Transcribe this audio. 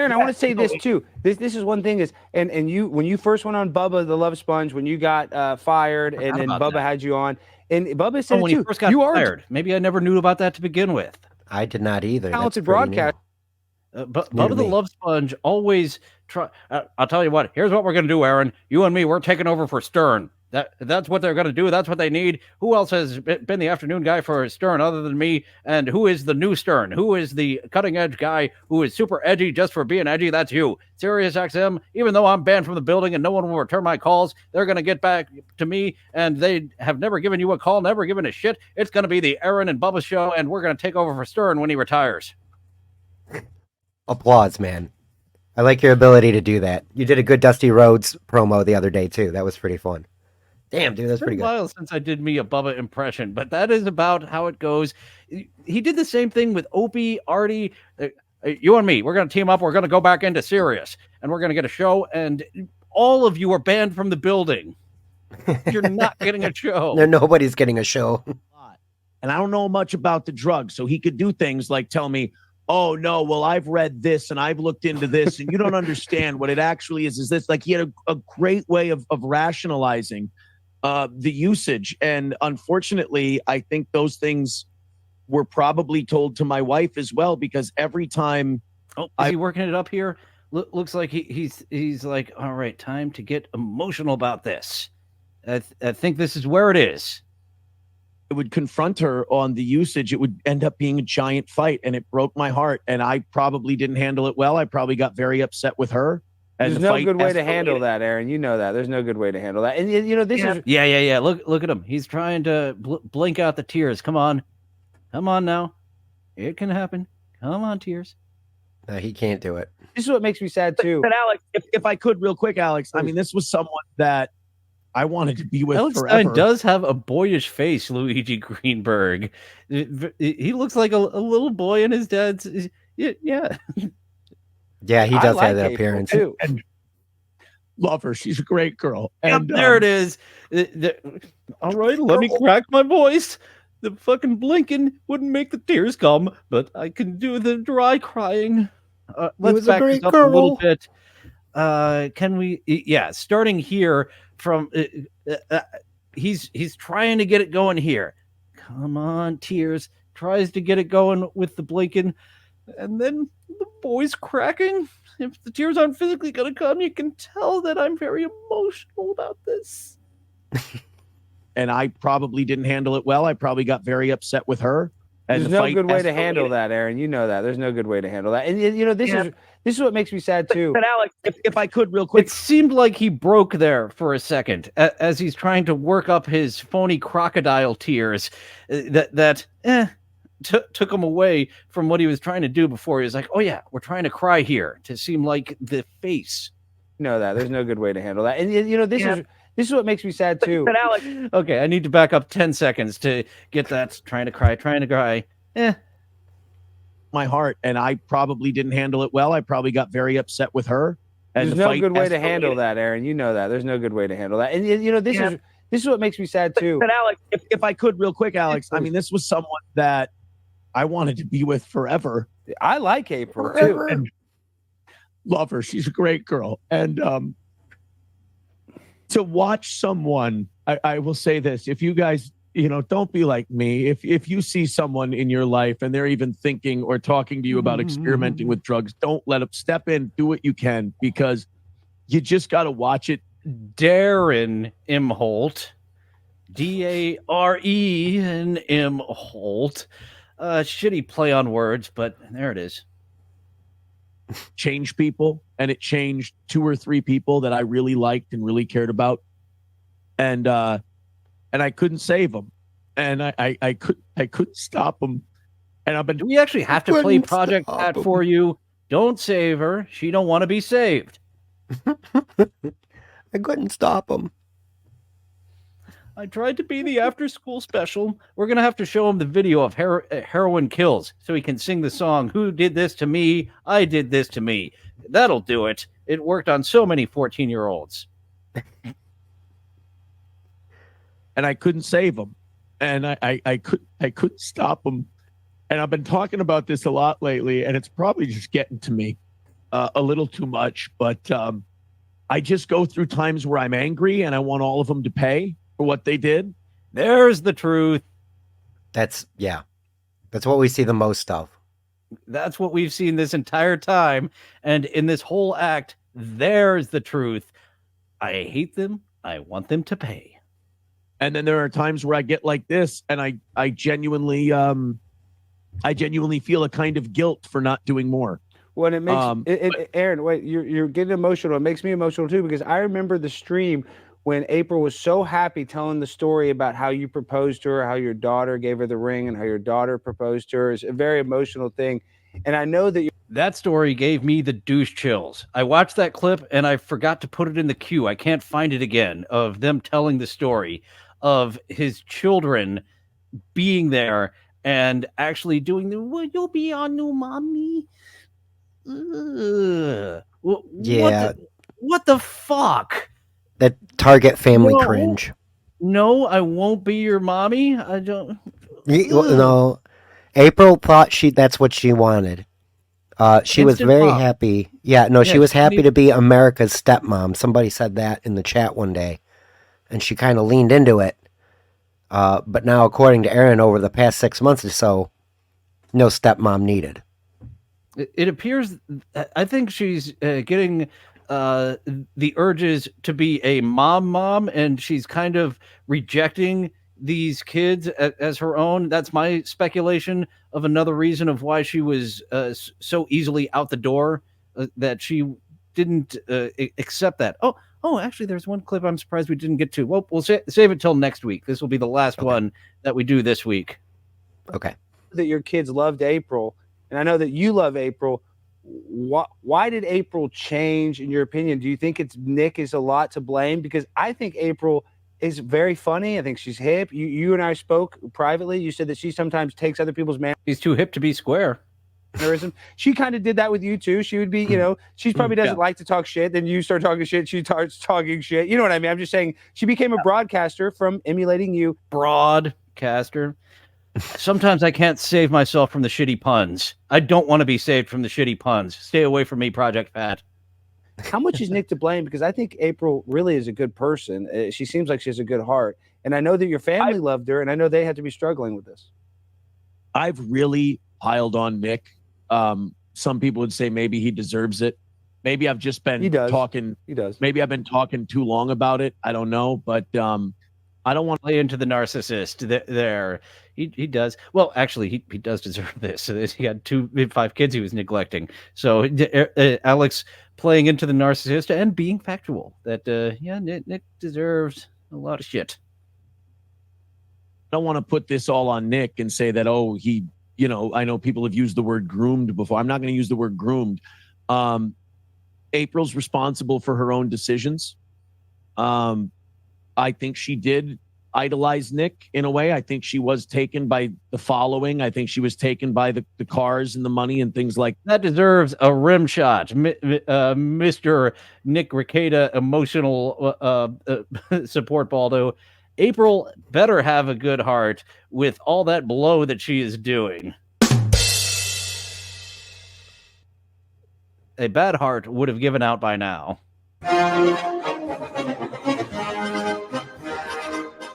Aaron, I want to say this too. This is one thing is, and you when you first went on Bubba the Love Sponge, when you got fired, and Forgot then about Bubba that. had you on, and Bubba Oh, said it when he too. first got You are a fired. Maybe I never knew about that to begin with. I did not either. That's talented pretty broadcaster. But new to Bubba the me. Love Sponge always try. I'll tell you what. Here's what we're gonna do, Aaron. You and me, we're taking over for Stern. That's what they're gonna do. That's what they need. Who else has been the afternoon guy for Stern other than me? And who is the new Stern? Who is the cutting edge guy who is super edgy just for being edgy? That's you, Sirius XM. Even though I'm banned from the building and no one will return my calls, they're gonna get back to me, and they have never given you a call, never given a shit. It's gonna be the Aaron and Bubba show, and we're gonna take over for Stern when he retires. Applause, man. I like your ability to do that. You did a good Dusty Rhodes promo the other day, too. That was pretty fun. Damn, dude, that's pretty It's been a good. while since I did me a Bubba impression, but that is about how it goes. He did the same thing with Opie, Artie. You and me, we're going to team up. We're going to go back into Sirius, and we're going to get a show, and all of you are banned from the building. You're not getting a show. No, nobody's getting a show. And I don't know much about the drug, so he could do things like tell me, oh no, well, I've read this and I've looked into this, and you don't understand what it actually is this. Like, he had a great way of rationalizing the usage. And unfortunately, I think those things were probably told to my wife as well, because every time is he working it up here? Looks like he's like, all right, time to get emotional about this. I think this is where it is. it would confront her on the usage, it would end up being a giant fight, and it broke my heart. And I probably didn't handle it well. I probably got very upset with her. There's no good way to handle that, Aaron. You know that. There's no good way to handle that. And you know, this is Yeah. Look at him. He's trying to blink out the tears. Come on now. It can happen. Come on, tears. No, he can't do it. This is what makes me sad too. But Alex, if I could, real quick, Alex, I mean, this was someone that I wanted to be with Alex forever. Stein does have a boyish face, Luigi Greenberg. He looks like a little boy in his dad's. Yeah. Yeah, he does have that appearance. Too. And love her. She's a great girl. And there it is. All right, let me crack my voice. The fucking blinking wouldn't make the tears come, but I can do the dry crying. Let's back this up a little bit. Can we? Yeah, starting here from. He's trying to get it going here. Come on, tears. Tries to get it going with the blinking, and then the voice cracking. If the tears aren't physically going to come, you can tell that I'm very emotional about this. And I probably didn't handle it well. I probably got very upset with her. There's no good way to handle that, Aaron. You know that. There's no good way to handle that. And you know, this is what makes me sad too. But Alex, if I could, real quick, it seemed like he broke there for a second as he's trying to work up his phony crocodile tears. Took him away from what he was trying to do before. He was like, "Oh yeah, we're trying to cry here," to seem like the face. You know that. There's no good way to handle that. And you know, this is what makes me sad too. But Alex, okay, I need to back up 10 seconds to get that. Trying to cry. My heart, and I probably didn't handle it well. I probably got very upset with her. And There's no good way to handle that, Aaron. You know that. There's no good way to handle that. And you know, this is what makes me sad too. But Alex, if I could, real quick, Alex, I mean, this was someone that I wanted to be with forever. I like April too. And love her. She's a great girl. And to watch someone, I will say this, if you guys, don't be like me. If you see someone in your life and they're even thinking or talking to you about experimenting with drugs, don't let them step in, do what you can, because you just got to watch it. Darren Imholte, D-A-R-E and Imholte. Shitty play on words, but there it is. Change people, and it changed 2 or 3 people that I really liked and really cared about, and I couldn't save them, and I couldn't stop them, and I've been. Do we actually have to play Project Pat for you? Don't save her. She don't want to be saved. I couldn't stop them. I tried to be the after-school special. We're going to have to show him the video of Heroin Kills so he can sing the song, Who Did This to Me? I Did This to Me. That'll do it. It worked on so many 14-year-olds. And I couldn't save them. And I couldn't stop them. And I've been talking about this a lot lately, and it's probably just getting to me. a little too much, but I just go through times where I'm angry and I want all of them to pay for what they did. There's the truth. That's what we see the most of. That's what we've seen this entire time. And in this whole act, there's the truth. I hate them. I want them to pay. And then there are times where I get like this, and I genuinely feel a kind of guilt for not doing more. When it makes Aaron, wait, you're getting emotional. It makes me emotional too, because I remember the stream when April was so happy telling the story about how you proposed to her, how your daughter gave her the ring, and how your daughter proposed to her. It's a very emotional thing. And I know that that story gave me the douche chills. I watched that clip and I forgot to put it in the queue. I can't find it again, of them telling the story of his children being there and actually doing the, well, you'll be our new mommy. Yeah. What the fuck? That Target family cringe. No, I won't be your mommy. I don't. No, April thought that's what she wanted. She was very happy. Yeah, no, she was happy to be America's stepmom. Somebody said that in the chat one day, and she kind of leaned into it. But now, according to Aaron, over the past 6 months or so, no stepmom needed. It appears, I think she's getting the urges to be a mom, and she's kind of rejecting these kids as her own. That's my speculation of another reason of why she was so easily out the door, that she didn't accept that. Oh, actually, there's one clip I'm surprised we didn't get to. Well, we'll save it till next week. This will be the last one that we do this week. Okay. That your kids loved April, and I know that you love April. Why did April change, in your opinion? Do you think Nick is a lot to blame? Because I think April is very funny. I think she's hip. You and I spoke privately. You said that she sometimes takes other people's man. She's too hip to be square. She kind of did that with you too. She would be, she probably doesn't like to talk shit. Then you start talking shit. She starts talking shit. You know what I mean? I'm just saying she became a broadcaster from emulating you. Broadcaster. Sometimes I can't save myself from the shitty puns. I don't want to be saved from the shitty puns. Stay away from me, Project Fat. How much is Nick to blame? Because I think April really is a good person. She seems like she has a good heart. And I know that your family loved her, and I know they had to be struggling with this. I've really piled on Nick. Some people would say maybe he deserves it. Maybe I've just been talking. He does. Maybe I've been talking too long about it. I don't know, but I don't want to play into the narcissist there. He does. Well, actually, he does deserve this. He had 5 kids he was neglecting. So Alex playing into the narcissist and being factual that, Nick deserves a lot of shit. I don't want to put this all on Nick and say that, I know people have used the word groomed before. I'm not going to use the word groomed. April's responsible for her own decisions. I think she did idolize Nick in a way. I think she was taken by the following. I think she was taken by the cars and the money and things like that. Deserves a rim shot. Mr. Nick Rekieta, emotional support Baldo. April better have a good heart with all that blow that she is doing. A bad heart would have given out by now.